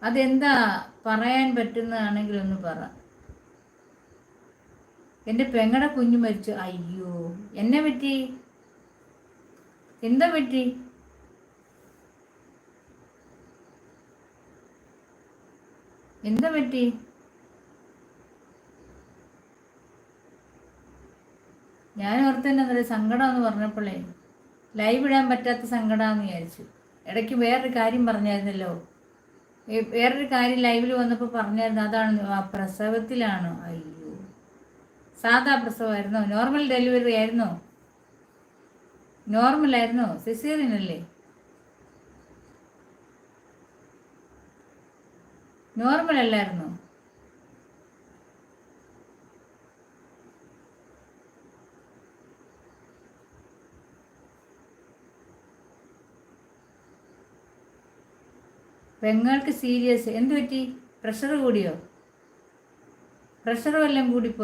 അതെന്താ പറയാൻ പറ്റുന്നതാണെങ്കിൽ ഒന്ന് പറ. എൻ്റെ പെങ്ങടെ കുഞ്ഞു മരിച്ചു. അയ്യോ, എന്നെ പറ്റി? എന്താ പറ്റി? എന്താ പറ്റി? ഞാൻ ഓർത്തന്നെ അന്നേരം സങ്കടമെന്ന് പറഞ്ഞപ്പോഴേ ലൈവ് ഇടാൻ പറ്റാത്ത സങ്കടമാണെന്ന് വിചാരിച്ചു. ഇടയ്ക്ക് വേറൊരു കാര്യം പറഞ്ഞായിരുന്നല്ലോ, വേറൊരു കാര്യം ലൈവിൽ വന്നപ്പോൾ പറഞ്ഞായിരുന്നു. അതാണ് ആ പ്രസവത്തിലാണോ? അയ്യോ, സാധാ പ്രസവമായിരുന്നോ? നോർമൽ ഡെലിവറി ആയിരുന്നോ? നോർമലായിരുന്നോ? സിസേറിയൻ അല്ലേ? നോർമൽ അല്ലായിരുന്നോ? പെങ്ങൾക്ക് സീരിയസ്. എന്ത് പറ്റി? പ്രഷർ കൂടിയോ? പ്രഷർ വല്ലതും കൂടിപ്പോയി?